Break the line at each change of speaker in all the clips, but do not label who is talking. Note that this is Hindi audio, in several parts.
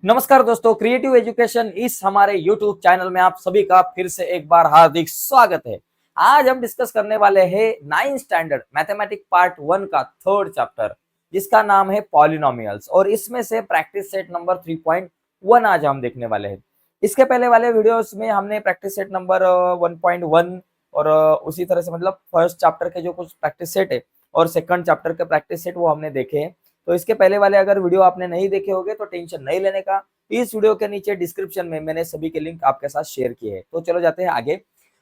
नमस्कार दोस्तों, क्रिएटिव एजुकेशन इस हमारे यूट्यूब चैनल में आप सभी का फिर से एक बार हार्दिक स्वागत है। आज हम डिस्कस करने वाले हैं 9th स्टैंडर्ड मैथमेटिक्स पार्ट 1 का थर्ड चैप्टर, जिसका नाम है पॉलिनोमियल्स, और इसमें से प्रैक्टिस सेट नंबर 3.1 आज हम देखने वाले हैं। इसके पहले वाले वीडियोस में हमने प्रैक्टिस सेट नंबर 1.1 और उसी तरह से मतलब फर्स्ट चैप्टर के जो कुछ प्रैक्टिस सेट है और सेकंड चैप्टर के प्रैक्टिस सेट वो हमने देखे हैं। तो इसके पहले वाले अगर वीडियो आपने नहीं देखे होंगे तो टेंशन नहीं लेने का, इस वीडियो के नीचे डिस्क्रिप्शन में मैंने सभी के लिंक आपके साथ शेयर किए हैं। तो चलो जाते हैं आगे।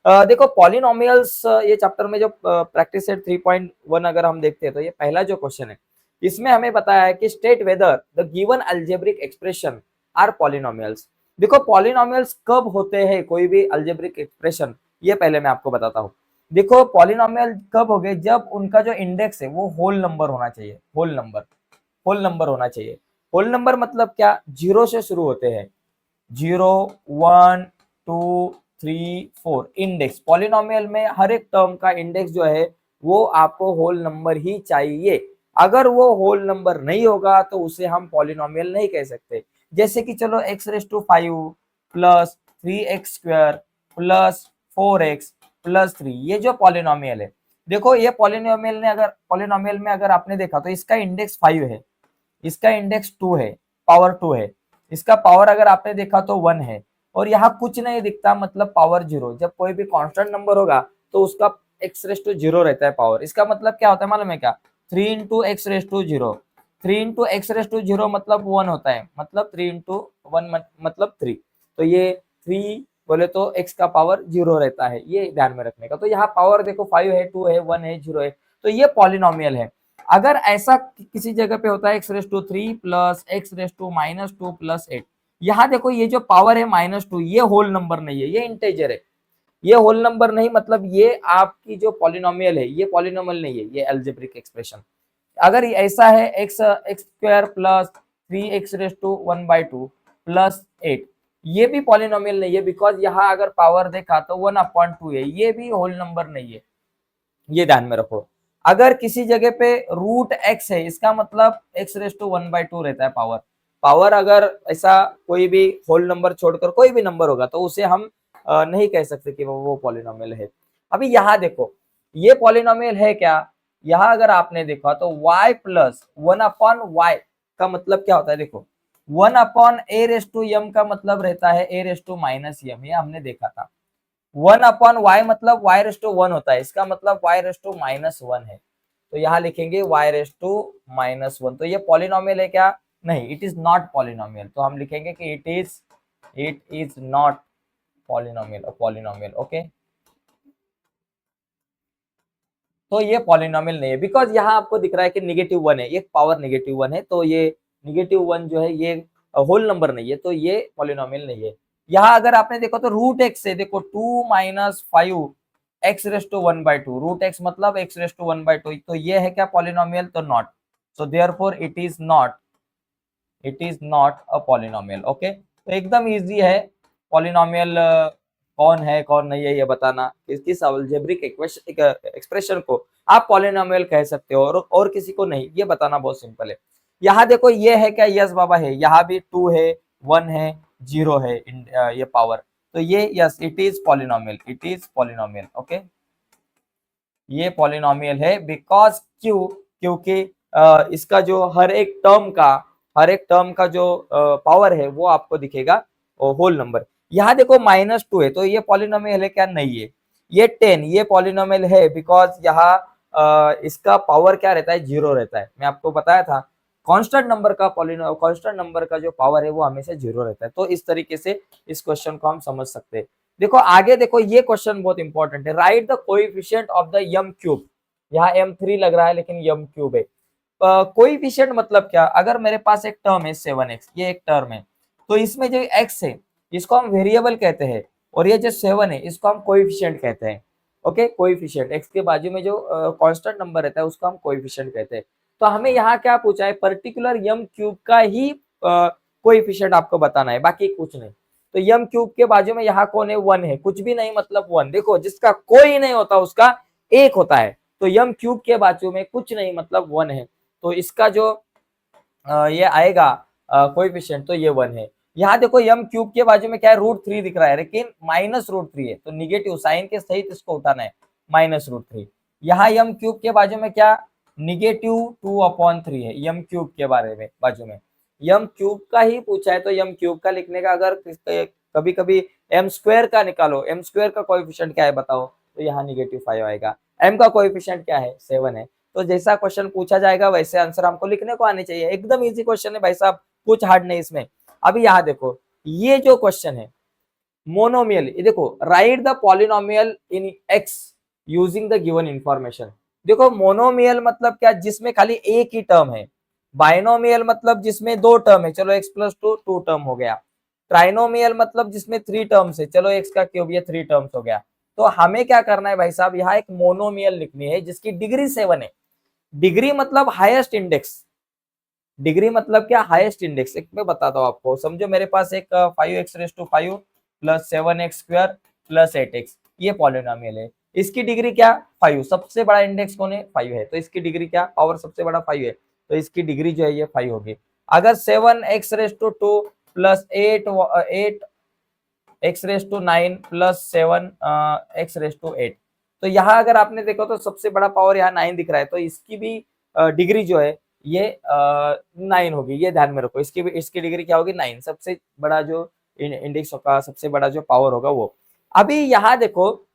देखो पॉलिनोमियल्स, ये चैप्टर में जो प्रैक्टिस सेट 3.1 अगर हम देखते हैं तो ये पहला जो क्वेश्चन है, इसमें हमें बताया है कि state whether the given algebraic expression are polynomials. देखो पॉलिनोमियल्स कब होते हैं कोई भी अलजेब्रिक एक्सप्रेशन, ये पहले मैं आपको बताता हूँ। देखो पॉलिनोमियल कब हो गए, जब उनका जो इंडेक्स है वो होल नंबर होना चाहिए। होल नंबर होना चाहिए। होल नंबर मतलब क्या, जीरो से शुरू होते हैं, 0 1 2 3 4। इंडेक्स पॉलिनोमियल में हर एक टर्म का इंडेक्स जो है वो आपको होल नंबर ही चाहिए। अगर वो होल नंबर नहीं होगा तो उसे हम पॉलिनोमियल नहीं कह सकते। जैसे कि चलो x⁵5 plus 3x² plus 4x plus 3, ये जो पॉलिनोमियल है, देखो ये पॉलिनोमियल में अगर आपने देखा तो इसका इंडेक्स 5 है, इसका इंडेक्स 2 है, पावर 2 है, इसका पावर अगर आपने देखा तो 1 है, और यहाँ कुछ नहीं दिखता मतलब पावर 0। जब कोई भी कांस्टेंट नंबर होगा तो उसका x⁵0 रहता है पावर। इसका मतलब क्या होता है मालूम है क्या, 3 इंटू x⁵0। 3 इंटू x⁵0 मतलब 1 होता है, मतलब 3 इंटू 1 मतलब 3। तो ये 3 बोले तो x का पावर 0 रहता है, ये ध्यान में रखने का। तो यहाँ पावर देखो 5 है, 2 है, 1 है, 0 है, तो ये पॉलिनोमियल है। अगर ऐसा किसी जगह पे होता है x⁵3 प्लस x⁻² प्लस 8, यहाँ देखो ये जो पावर है -2, ये होल नंबर नहीं है, ये इंटेजर है। ये होल नंबर नहीं मतलब ये आपकी जो पॉलिनोमियल है ये पॉलिनोमियल नहीं है, ये अलजेब्रिक एक्सप्रेशन। अगर ऐसा है x² प्लस 3x⁻² प्लस 8, ये भी पॉलिनोमियल नहीं है, बिकॉज यहाँ अगर पावर देखा तो 1/2 है, ये भी होल नंबर नहीं है, ये ध्यान में रखो। अगर किसी जगह पे √x है, इसका मतलब x⁻² रहता है पावर। पावर अगर ऐसा कोई भी होल नंबर छोड़कर कोई भी नंबर होगा तो उसे हम नहीं कह सकते कि वो पॉलिनोमियल है। अभी यहाँ देखो ये पॉलिनोमियल है क्या, यहाँ अगर आपने देखा तो y प्लस 1/y का मतलब क्या होता है, देखो 1/a⁻m का मतलब रहता है a⁻−m, ये हमने देखा था। 1/y मतलब y⁻1 होता है, इसका मतलब y⁻−1 है। तो यहाँ लिखेंगे y⁻−1। तो ये पॉलिनोमियल है क्या, नहीं, इट इज नॉट पॉलिनोमियल। तो हम लिखेंगे कि it is not polynomial. Okay, तो ये पॉलिनोमियल नहीं है, बिकॉज यहाँ आपको दिख रहा है कि -1 है, ये पावर -1 है, तो ये -1 जो है ये होल नंबर नहीं है, तो ये पॉलिनोमियल नहीं है। यहाँ अगर आपने देखो तो √x है, देखो 2 - 5 x⁻1/2, √x मतलब x⁻1/2, तो ये है क्या पॉलिनोमियल, तो not. So therefore it is not a polynomial. Okay, तो एकदम इजी है पॉलिनोमियल कौन है कौन नहीं है ये बताना। किस अलजेब्रिक एक्सप्रेशन को आप पॉलिनोमियल कह सकते हो और किसी को नहीं, ये बताना बहुत सिंपल है। यहाँ देखो ये है क्या, यस बाबा है, यहाँ भी 2 है, 1 है, 0 है, ये पावर, तो ये yes it is polynomial. Okay, ये पॉलिनोमियल है, बिकॉज क्योंकि इसका जो हर एक टर्म का जो पावर है वो आपको दिखेगा होल नंबर। यहाँ देखो -2 है, तो ये पॉलिनोमियल है क्या, नहीं है। ये 10 ये पॉलिनोमियल है, बिकॉज यहाँ इसका पावर क्या रहता है, 0 रहता है। मैं आपको बताया था कांस्टेंट नंबर का जो पावर है वो हमेशा 0 रहता है। तो इस तरीके से इस क्वेश्चन को हम समझ सकते हैं। देखो आगे देखो, ये क्वेश्चन बहुत इंपॉर्टेंट है। Right the coefficient of the m cube, यहाँ m3 लग रहा है लेकिन m क्यूब है। कोएफिशिएंट मतलब क्या, अगर मेरे पास एक टर्म है 7x, ये एक टर्म है, तो इसमें जो x है इसको हम वेरिएबल कहते हैं, और ये जो 7 है इसको हम कोएफिशिएंट कहते हैं। ओके, कोएफिशिएंट x के बाजू में जो कांस्टेंट नंबर रहता है उसको हम कोएफिशिएंट कहते हैं। तो हमें यहाँ क्या पूछा है, पर्टिकुलर m क्यूब का ही कोएफिशिएंट आपको बताना है, बाकी कुछ नहीं। तो m क्यूब के बाजू में यहाँ कौन है, 1 है, कुछ भी नहीं मतलब 1। देखो जिसका कोई नहीं होता उसका 1 होता है, तो m क्यूब के बाजू में कुछ नहीं मतलब 1 है। तो इसका जो ये आएगा कोएफिशिएंट तो ये 1 है। यहाँ देखो m क्यूब के बाजू में क्या है, √3 दिख रहा है, लेकिन -√3 है, तो निगेटिव साइन के सहित इसको उठाना है, -√3। यहाँ m क्यूब के बाजू में क्या, -2/3 है, m क्यूब के बारे में बाजू में m क्यूब का ही पूछा है, तो m क्यूब का लिखने का, अगर कभी कभी m स्क्वायर का निकालो, m स्क्वायर का कोएफिशिएंट क्या है बताओ, तो यहाँ -5 आएगा। m का कोएफिशिएंट क्या है, 7 है। तो जैसा क्वेश्चन पूछा जाएगा वैसे आंसर हमको लिखने को आने चाहिए। एकदम इजी क्वेश्चन है भाई साहब, कुछ हार्ड नहीं इसमें। अभी यहाँ देखो, ये जो क्वेश्चन है मोनोमियल, ये देखो, right the polynomial in x using the given information. देखो मोनोमियल मतलब क्या, जिसमें खाली एक ही टर्म है। बाइनोमियल मतलब जिसमें दो टर्म है, चलो x+2 2 टर्म हो गया। ट्राइनोमियल मतलब जिसमें 3 टर्म्स है, चलो x का क्यूब, ये 3 टर्म्स हो गया। तो हमें क्या करना है भाई साहब, यहाँ एक मोनोमियल लिखनी है जिसकी डिग्री 7 है। डिग्री मतलब हाईएस्ट इंडेक्स, डिग्री मतलब क्या, हाईएस्ट इंडेक्स। एक मैं बताता हूँ आपको, समझो मेरे पास एक 5x⁵ plus 7x² plus 8x, ये पॉलिनोमियल है। इसकी डिग्री क्या, 5। सबसे बड़ा इंडेक्स कौन है, 5 है, तो इसकी डिग्री क्या, पावर सबसे बड़ा 5 है, तो इसकी डिग्री जो है ये 5 होगी। अगर 7x⁵2 plus 8x⁹9 plus 7x⁸8, तो यहाँ अगर आपने देखो तो सबसे बड़ा पावर यहाँ 9 दिख रहा है, तो इसकी भी डिग्री जो है ये 9 होगी। ये ध्यान में रखो, इसकी डिग्री क्या होगी, 9। सबसे बड़ा जो इंडेक्स होगा, सबसे बड़ा जो पावर होगा वो। अभी यहाँ देखो,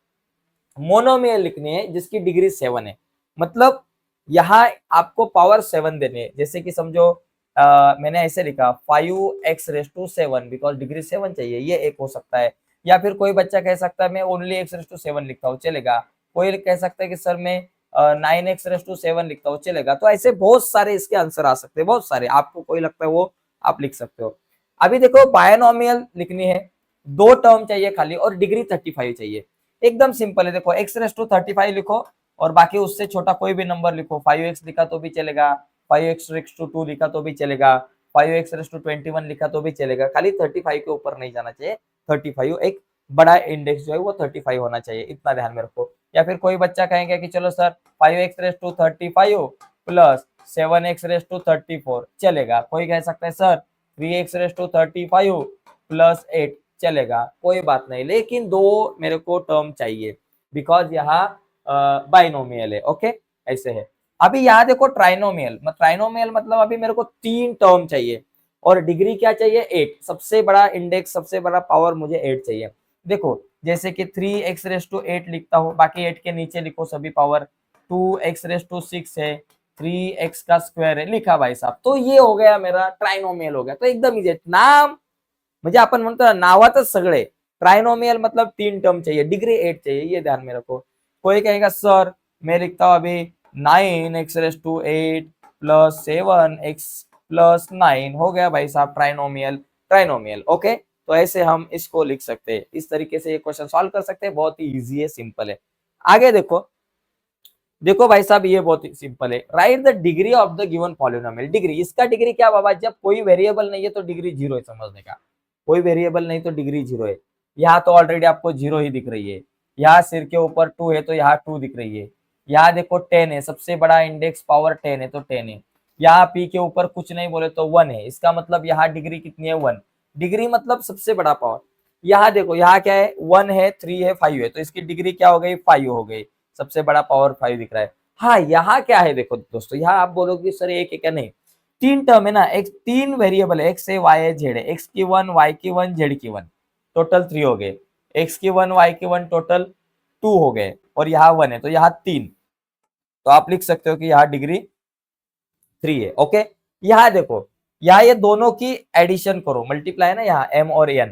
मोनोमियल लिखनी है जिसकी डिग्री 7 है, मतलब यहाँ आपको पावर 7 देने है। जैसे कि समझो मैंने ऐसे लिखा 5x⁷7 बिकॉज डिग्री 7 चाहिए, ये एक हो सकता है। या फिर कोई बच्चा कह सकता है मैं ओनली x�7 लिखता हूँ, चलेगा। कोई कह सकता है कि सर मैं 9x�7 लिखता हूँ, चलेगा। तो ऐसे बहुत सारे इसके आंसर आ सकते हैं, बहुत सारे, आपको कोई लगता है वो आप लिख सकते हो। अभी देखो बायनोमियल लिखनी है, दो टर्म चाहिए खाली और डिग्री 35 चाहिए। एकदम सिंपल है, देखो x⁵35 लिखो और बाकी उससे छोटा कोई भी नंबर लिखो। 5x लिखा तो भी चलेगा, 5x⁵2 लिखा तो भी चलेगा, 5x⁻21 लिखा तो भी चलेगा, खाली 35 के ऊपर नहीं जाना चाहिए। 35 एक बड़ा इंडेक्स जो है वो 35 होना चाहिए, इतना ध्यान में रखो। या फिर कोई बच्चा कहेंगे कि चलो सर 5x⁵35 प्लस 7x⁵34 चलेगा। कोई कह सकता है सर 3x⁵35 प्लस 8 चलेगा, कोई बात नहीं, लेकिन दो मेरे को टर्म चाहिए बिकॉज यहाँ बाइनोमियल है। ओके, ऐसे है। अभी यहाँ देखो ट्राइनोमियल, ट्राइनोमियल मतलब अभी मेरे को 3 टर्म चाहिए और डिग्री क्या चाहिए, 8। सबसे बड़ा इंडेक्स, सबसे बड़ा पावर मुझे 8 चाहिए। देखो जैसे कि 3x⁸8 लिखता हूँ, बाकी 8 के नीचे लिखो सभी पावर। 2x�6 है, 3x का स्क्वायर है, लिखा भाई साहब। तो ये हो गया मेरा ट्राइनोमियल हो गया। तो एकदम इजी नाम, म्हणजे आपण म्हणतो ना नावातच सगळे। ट्राइनोमियल मतलब 3 टर्म चाहिए, डिग्री 8 चाहिए, ये ध्यान में रखो। कोई कहेगा सर मैं लिखता हूँ अभी 9x⁸8 प्लस 7x प्लस 9 हो गया भाई साहब ट्राइनोमियल। ट्राइनोमियल ओके, तो ऐसे हम इसको लिख सकते हैं, इस तरीके से ये क्वेश्चन सॉल्व कर सकते हैं। बहुत ही इजी है, सिंपल है। आगे देखो, देखो भाई साहब ये बहुत ही सिंपल है। Right the degree of the given polynomial. Degree, इसका डिग्री क्या बाबा, जब कोई वेरिएबल नहीं है तो डिग्री 0 है, समझने का। कोई वेरिएबल नहीं तो डिग्री 0 है। यहाँ तो ऑलरेडी आपको 0 ही दिख रही है। यहाँ सिर के ऊपर 2 है तो यहाँ 2 दिख रही है। यहाँ देखो 10 है, सबसे बड़ा इंडेक्स पावर 10 है तो 10 है। यहाँ पी के ऊपर कुछ नहीं बोले तो 1 है, इसका मतलब यहाँ डिग्री कितनी है, 1। डिग्री मतलब सबसे बड़ा पावर। यहाँ देखो, यहाँ क्या है, 1 है, 3 है, 5 है, तो इसकी डिग्री क्या हो गई, 5 हो गई। सबसे बड़ा पावर 5 दिख रहा है। हाँ यहाँ क्या है देखो दोस्तों, यहाँ आप बोलोगे सर एक है क्या, नहीं, 3 टर्म है ना, एक 3 वेरिएबल है, एक्स है, वाई है, जेड है। एक्स की 1, वाई की 1, जेड की 1, टोटल 3 हो गए। एक्स की 1, वाई की 1, टोटल 2 हो गए, और यहाँ 1 है तो यहाँ 3। तो आप लिख सकते हो कि यहाँ डिग्री 3 है। ओके, यहाँ देखो, यहाँ ये दोनों की एडिशन करो, मल्टीप्लाई है ना यहाँ m और n,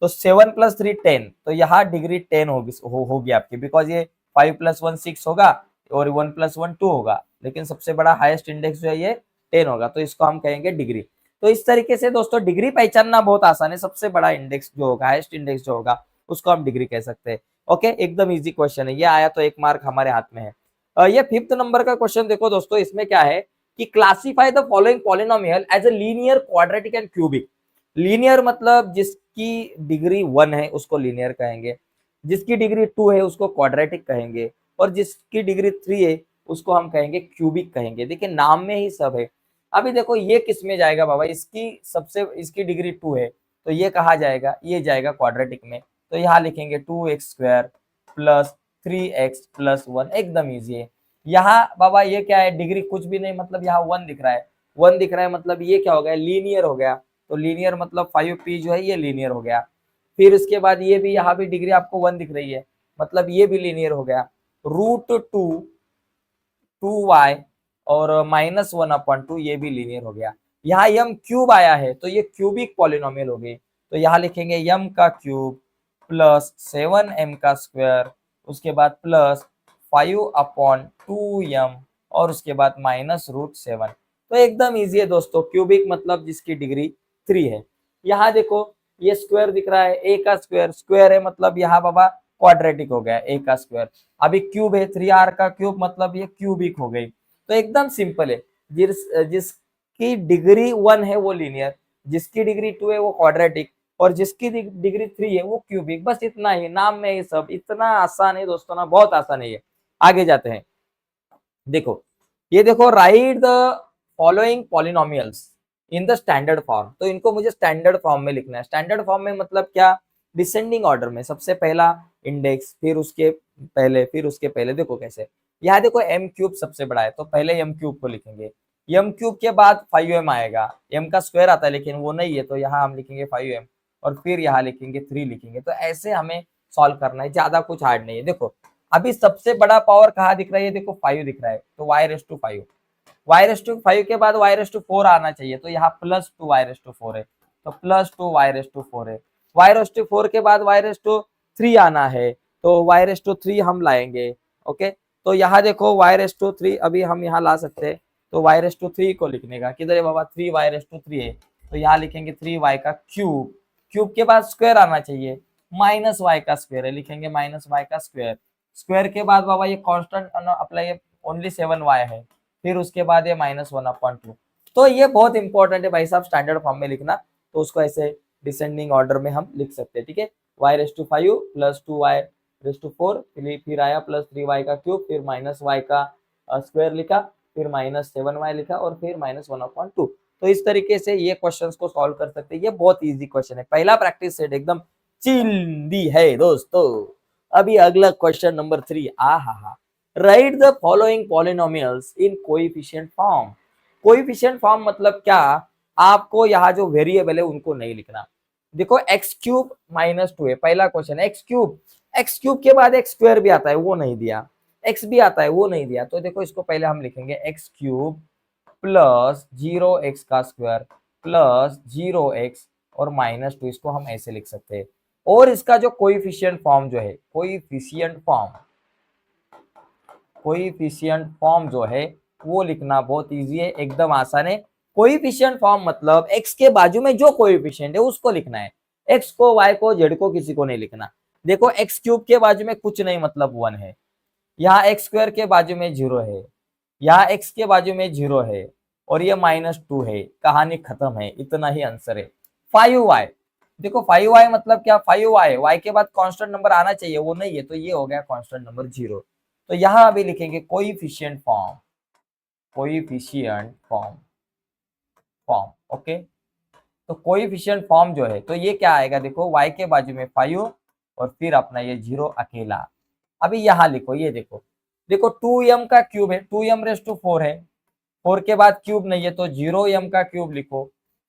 तो 7 + 3 10, तो यहाँ डिग्री 10 होगी आपकी, बिकॉज ये 5 + 1 6 होगा और 1 + 1 2 होगा, लेकिन सबसे बड़ा हाईएस्ट इंडेक्स जो है ये 10 होगा, तो इसको हम कहेंगे डिग्री। तो इस तरीके से दोस्तों डिग्री पहचानना बहुत आसान है। सबसे बड़ा इंडेक्स जो होगा, हाईएस्ट इंडेक्स जो होगा, उसको हम डिग्री कह सकते हैं। ओके, एकदम इजी क्वेश्चन है, ये आया तो 1 मार्क हमारे हाथ में है। ये 5th नंबर का क्वेश्चन देखो दोस्तों, इसमें क्या है कि classify the following polynomial as a linear, quadratic and cubic. Linear मतलब जिसकी डिग्री 1 है उसको लीनियर कहेंगे, जिसकी डिग्री 2 है उसको क्वाड्रेटिक कहेंगे, और जिसकी डिग्री 3 है उसको हम कहेंगे क्यूबिक कहेंगे। देखिए नाम में ही सब है। अभी देखो ये किस में जाएगा बाबा, इसकी डिग्री 2 है तो ये कहा जाएगा, ये जाएगा क्वाड्रेटिक में। तो यहाँ लिखेंगे 2x² प्लस 3x+1, एकदम इजी है। यहाँ बाबा ये क्या है, डिग्री कुछ भी नहीं, मतलब यहाँ 1 दिख रहा है, 1 दिख रहा है, मतलब ये क्या हो गया, लीनियर हो गया। तो लीनियर मतलब 5p जो है ये लीनियर हो गया। फिर उसके बाद ये भी, यहाँ भी डिग्री आपको 1 दिख रही है, मतलब ये भी लीनियर हो गया। √2 और -1/2 ये भी लीनियर हो गया। यहाँ यम क्यूब आया है तो ये क्यूबिक पॉलिनोमियल हो गई। तो यहाँ लिखेंगे यम का क्यूब प्लस 7m का स्क्वायर, उसके बाद प्लस 5/2m और उसके बाद -√7। तो एकदम इजी है दोस्तों, क्यूबिक मतलब जिसकी डिग्री 3 है। यहाँ देखो ये स्क्वायर दिख रहा है, a का स्क्वायर, स्क्वायर है मतलब यहाँ बाबा क्वाड्रेटिक हो गया, a का स्क्वायर। अभी क्यूब है, 3r का क्यूब मतलब ये क्यूबिक हो गई। तो एकदम सिंपल है, जिसकी डिग्री 1 है वो लीनियर, जिसकी डिग्री 2 है वो क्वाड्रेटिक, और जिसकी डिग्री 3 है वो क्यूबिक। बस इतना ही, नाम में ये सब इतना आसान है दोस्तों ना, बहुत आसान है ये। आगे जाते हैं, देखो ये देखो, right the following polynomials in the standard form. तो इनको मुझे स्टैंडर्ड फॉर्म में लिखना है। स्टैंडर्ड फॉर्म में मतलब क्या, डिसेंडिंग ऑर्डर में, सबसे पहला इंडेक्स, फिर उसके पहले, फिर उसके पहले। देखो कैसे, यहाँ देखो m क्यूब सबसे बड़ा है तो पहले m क्यूब को लिखेंगे, m क्यूब के बाद 5m आएगा, m का स्क्वायर आता है लेकिन वो नहीं है तो यहाँ हम लिखेंगे 5m, और फिर यहाँ लिखेंगे 3 लिखेंगे। तो ऐसे हमें सॉल्व करना है, ज्यादा कुछ हार्ड नहीं है। देखो अभी सबसे बड़ा पावर कहाँ दिख रहा है, देखो 5 दिख रहा है, तो y⁵5, y⁵5 के बाद y⁴ आना चाहिए, तो यहाँ +2y⁴ है, तो +2y⁴ है। y⁴ के बाद y⁵3 आना है, तो y⁵3 हम लाएंगे। ओके, तो यहाँ देखो y⁵3 अभी हम यहाँ ला सकते हैं, तो y⁵3 को लिखने का किधर है बाबा, 3y⁵3 है, तो यहाँ लिखेंगे 3y का क्यूब, क्यूब के बाद स्क्वायर आना चाहिए, -y का स्क्वायर है, लिखेंगे -y का स्क्वायर, स्क्वायर के बाद बाबा ये कांस्टेंट अप्लाई, ओनली 7y है, फिर उसके बाद ये -1/2। तो ये बहुत इंपॉर्टेंट है भाई साहब, स्टैंडर्ड फॉर्म में लिखना, तो उसको ऐसे डिसेंडिंग ऑर्डर में हम लिख सकते हैं। ठीक है, y⁵5 प्लस 2y⁴, फिर आया प्लस 3y का क्यूब, फिर -y का स्क्वायर लिखा, फिर -7y लिखा, और फिर -1/2। तो इस तरीके से ये क्वेश्चंस को सॉल्व कर सकते हैं। ये बहुत इजी क्वेश्चन है, पहला प्रैक्टिस सेट एकदम चिल्दी है दोस्तों। अभी अगला क्वेश्चन नंबर 3, हा, right the following polynomials in coefficient form. Coefficient form मतलब क्या, आपको यहाँ जो वेरिएबल है उनको नहीं लिखना। देखो x³ -2 है, पहला क्वेश्चन है x³ के बाद x² भी आता है वो नहीं दिया, x भी आता है वो नहीं दिया। तो देखो इसको पहले हम लिखेंगे x³ प्लस 0x का स्क्वायर प्लस 0x और -2, इसको हम ऐसे लिख सकते हैं। और इसका जो कोएफिशिएंट फॉर्म जो है, कोएफिशिएंट फॉर्म जो है वो लिखना बहुत इजी है, एकदम आसान है। कोएफिशिएंट फॉर्म मतलब x के बाजू में जो कोएफिशिएंट है उसको लिखना है, x को, y को, z को किसी को नहीं लिखना। देखो x³ के बाजू में कुछ नहीं मतलब 1 है, यहाँ x² के बाजू में 0 है, यहाँ x के बाजू में 0 है, और ये -2 है, कहानी खत्म है, इतना ही आंसर है। 5y, देखो 5y मतलब क्या, 5y, y के बाद कांस्टेंट नंबर आना चाहिए वो नहीं है, तो ये हो गया कांस्टेंट नंबर 0। तो यहाँ अभी लिखेंगे कोएफिशिएंट फॉर्म, ओके। तो कोएफिशिएंट फॉर्म जो है, तो ये क्या आएगा, देखो y के बाजू में 5 और फिर अपना ये 0 अकेला। अभी यहाँ लिखो, ये देखो 2m का क्यूब है, 2m⁴ है, 4 के बाद क्यूब नहीं है तो 0m का क्यूब लिखो,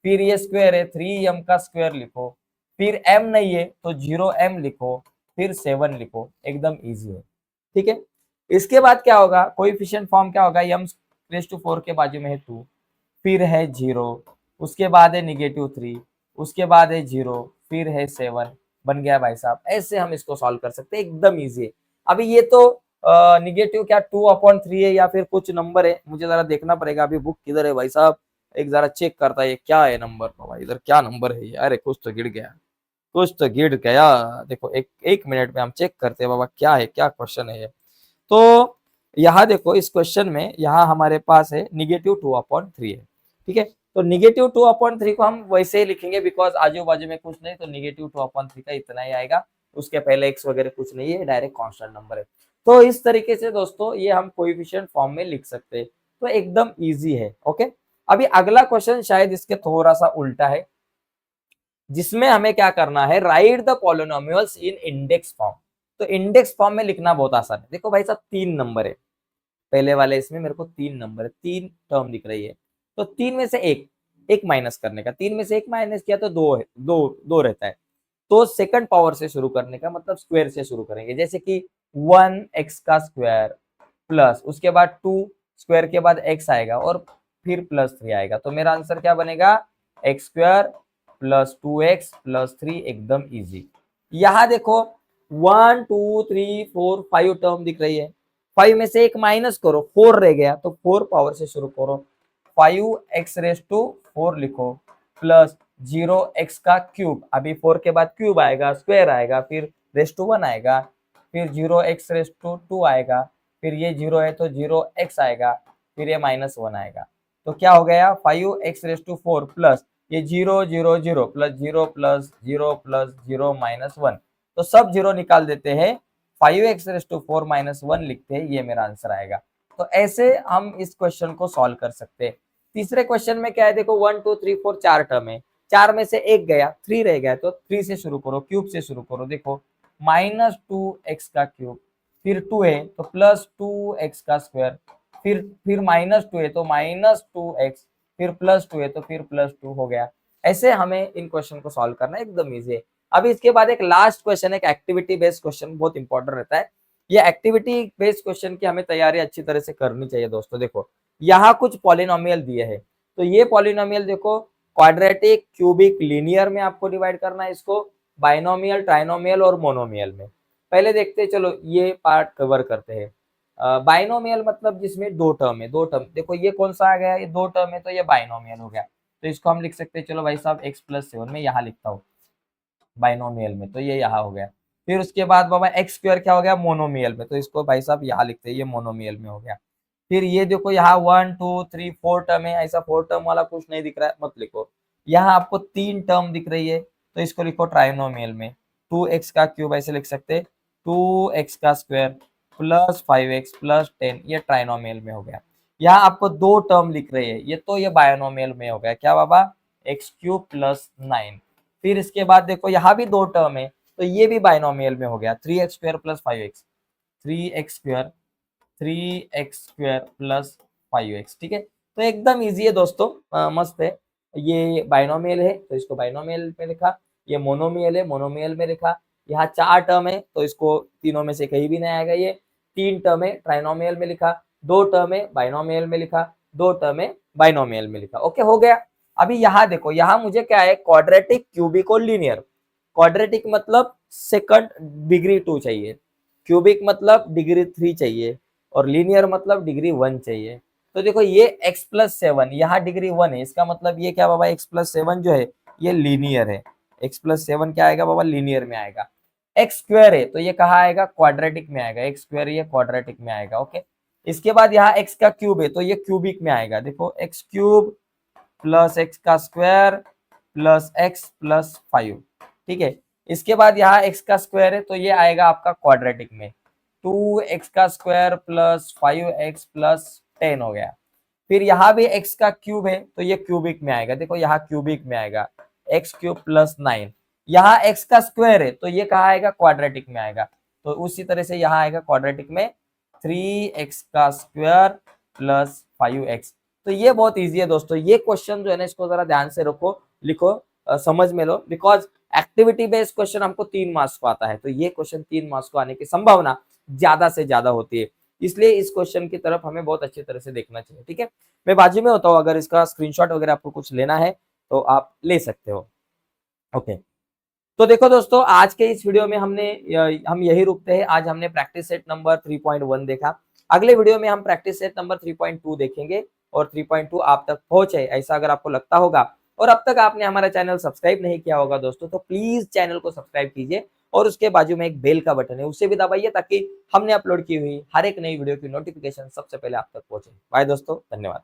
फिर ये स्क्वायर है 3m का स्क्वायर लिखो, फिर m नहीं है तो 0m लिखो, फिर 7 लिखो, एकदम इजी है। ठीक है, इसके बाद क्या होगा, कोएफिशिएंट फॉर्म क्या होगा, m⁴ के बाजू में है 2, फिर है 0, उसके बाद है -3, उसके बाद है 0, फिर है 7, बन गया भाई साहब। ऐसे हम इसको सॉल्व कर सकते हैं, एकदम इजी है। अभी ये तो निगेटिव क्या 2/3 है या फिर कुछ नंबर है, मुझे जरा देखना पड़ेगा। अभी बुक किधर है भाई साहब, एक जरा चेक करता है ये क्या है नंबर, भाई इधर क्या नंबर है ये, अरे कुछ तो गिर गया, देखो एक मिनट में हम चेक करते हैं बाबा क्या है, क्या क्वेश्चन है ये। तो यहाँ देखो इस क्वेश्चन में यहाँ हमारे पास है -2/3 है। ठीक है, तो -2/3 को हम वैसे ही लिखेंगे बिकॉज आजू बाजू में कुछ नहीं, तो -2/3 का इतना ही आएगा, उसके पहले x वगैरह कुछ नहीं है, डायरेक्ट कांस्टेंट नंबर है। तो इस तरीके से दोस्तों ये हम कोएफिशिएंट फॉर्म में लिख सकते हैं, तो एकदम इजी है। ओके, अभी अगला क्वेश्चन शायद इसके थोड़ा सा उल्टा है, जिसमें हमें क्या करना है, right the polynomials in index form. तो इंडेक्स फॉर्म में लिखना बहुत आसान है। देखो भाई साहब 3 नंबर है, पहले वाले इसमें मेरे को 3 नंबर है, 3 टर्म दिख रही है, तो 3 में से एक माइनस करने का, 3 में से एक माइनस किया तो 2 है, दो रहता है। तो सेकंड पावर से शुरू करने का मतलब स्क्वायर से शुरू करेंगे, जैसे कि 1x का स्क्वायर प्लस उसके बाद 2 स्क्वायर के बाद x आएगा और फिर प्लस 3 आएगा। तो मेरा आंसर क्या बनेगा, x square plus 2x plus 3, एकदम इजी। यहाँ देखो 1 2 3 4 5 टर्म दिख रही है, 5 में से एक माइनस करो, 4 रह गया, तो 4 पावर से शुरू करो, 5x⁴ लिखो प्लस 0x का क्यूब, अभी 4 के बाद क्यूब आएगा, स्क्वायर आएगा, फिर रेस टू 1 आएगा, फिर 0x⁻² आएगा, फिर ये 0 है तो 0x आएगा, फिर ये -1 आएगा। तो क्या हो गया, 5x⁴ प्लस ये 0 0 0 प्लस 0 प्लस 0 प्लस 0 -1, तो सब 0 निकाल देते हैं, 5x⁴ -1 लिखते हैं, ये मेरा आंसर आएगा। तो ऐसे हम इस क्वेश्चन को सॉल्व कर सकते हैं। तीसरे क्वेश्चन में क्या है, देखो 1 2 3 4 4 टर्म है, 4 में से एक गया, 3 रह गया, तो 3 से शुरू करो, क्यूब से शुरू करो। देखो -2x का क्यूब, फिर 2 है तो +2x का स्क्वायर, फिर -2 है तो -2x, फिर +2 है तो फिर +2 हो गया। ऐसे हमें इन क्वेश्चन को सॉल्व करना है, एकदम इजी है। अभी इसके बाद एक लास्ट क्वेश्चन, एक एक्टिविटी बेस्ड क्वेश्चन, बहुत इंपॉर्टेंट रहता है। ये एक्टिविटी बेस्ड क्वेश्चन की हमें तैयारी अच्छी तरह से करनी चाहिए दोस्तों। देखो यहाँ कुछ पॉलिनोमियल दिए हैं, तो ये पॉलिनोमियल देखो क्वाड्रेटिक, क्यूबिक, लीनियर में आपको डिवाइड करना है इसको, बाइनोमियल, ट्राइनोमियल और मोनोमियल में। पहले देखते हैं, चलो ये पार्ट कवर करते हैं। बाइनोमियल मतलब जिसमें 2 टर्म है, 2 टर्म, देखो ये कौन सा आ गया, ये 2 टर्म है तो ये बाइनोमियल हो गया। तो इसको हम लिख सकते हैं, चलो भाई साहब x+7 में यहाँ लिखता हूँ बाइनोमियल में, तो ये यहाँ हो गया। फिर उसके बाद बाबा x² क्या हो गया, मोनोमियल में, तो इसको भाई साहब यहाँ लिखते हैं, ये मोनोमियल में हो गया। फिर ये देखो यहाँ 1 2 3 4 टर्म है, ऐसा 4 टर्म वाला कुछ नहीं दिख रहा है, मत लिखो। यहाँ आपको 3 टर्म दिख रही है, तो इसको लिखो ट्राइनोमियल में, 2x का क्यूब ऐसे लिख सकते, 2x का स्क्वायर प्लस 5x प्लस 10, ये ट्राइनोमियल में हो गया। यहाँ आपको 2 टर्म लिख रही है, ये तो ये बायनोमियल में हो गया, क्या बाबा, x³ प्लस 9। फिर इसके बाद देखो यहाँ भी 2 टर्म है, तो ये भी बायनोमियल में हो गया, 3x² plus 5x, 3x² 3x² plus 5x, ठीक है। तो एकदम इजी है दोस्तों, मस्त है। ये बाइनोमियल है तो इसको बाइनोमियल में लिखा, ये मोनोमियल है, मोनोमियल में लिखा। यहाँ 4 टर्म है तो इसको तीनों में से कहीं भी नहीं आएगा, ये 3 टर्म है ट्राइनोमियल में लिखा, 2 टर्म है बाइनोमियल में लिखा, 2 टर्म है बाइनोमियल में लिखा। ओके, हो गया। अभी यहाँ देखो, यहाँ मुझे क्या है, क्वाड्रेटिक, क्यूबिक और लीनियर। क्वाड्रेटिक मतलब सेकंड डिग्री 2 चाहिए, क्यूबिक मतलब डिग्री 3 चाहिए, और लीनियर मतलब डिग्री 1 चाहिए। तो देखो ये x+7 यहाँ डिग्री 1 है, इसका मतलब ये क्या बाबा, x+7 जो है ये लीनियर है, x+7 क्या आएगा बाबा, लीनियर में आएगा। x² है तो ये कहाँ आएगा, क्वाड्रेटिक में आएगा, x² ये क्वाड्रेटिक में आएगा। ओके, इसके बाद यहाँ x का क्यूब है तो ये क्यूबिक में आएगा, देखो x³ प्लस x का स्क्वायर प्लस x प्लस 5, ठीक है। इसके बाद यहाँ x का स्क्वायर है तो ये आएगा आपका क्वाड्रेटिक में, 2x का स्क्वायर प्लस 5x प्लस 10 हो गया। फिर यहाँ भी x का क्यूब है तो ये क्यूबिक में आएगा, देखो यहाँ क्यूबिक में आएगा, x³ प्लस 9। यहाँ x का स्क्वायर है तो ये कहाँ आएगा, क्वाड्रेटिक में आएगा, तो उसी तरह से यहाँ आएगा क्वाड्रेटिक में 3x का स्क्वायर प्लस 5x। तो ये बहुत ईजी है दोस्तों, ये क्वेश्चन जो है ना इसको जरा ध्यान से रखो, लिखो, समझ में लो, बिकॉज एक्टिविटी बेस्ड क्वेश्चन हमको 3 मार्क्स को आता है, तो ये क्वेश्चन 3 मार्क्स को आने की संभावना ज्यादा से ज्यादा होती है, इसलिए इस क्वेश्चन की तरफ हमें बहुत अच्छी तरह से देखना चाहिए, ठीक है। मैं बाजू में होता हूँ, अगर इसका स्क्रीनशॉट वगैरह आपको कुछ लेना है तो आप ले सकते हो। ओके, तो देखो दोस्तों, आज के इस वीडियो में हम यही रुकते हैं। आज हमने प्रैक्टिस सेट नंबर 3.1 देखा, अगले वीडियो में हम प्रैक्टिस सेट नंबर 3.2 देखेंगे, और 3.2 आप तक पहुंचे ऐसा अगर आपको लगता होगा, और अब तक आपने हमारा चैनल सब्सक्राइब नहीं किया होगा दोस्तों, तो प्लीज चैनल को सब्सक्राइब कीजिए, और उसके बाजू में एक बेल का बटन है उसे भी दबाइए, ताकि हमने अपलोड की हुई हर एक नई वीडियो की नोटिफिकेशन सबसे पहले आप तक पहुंचे। बाय दोस्तों, धन्यवाद।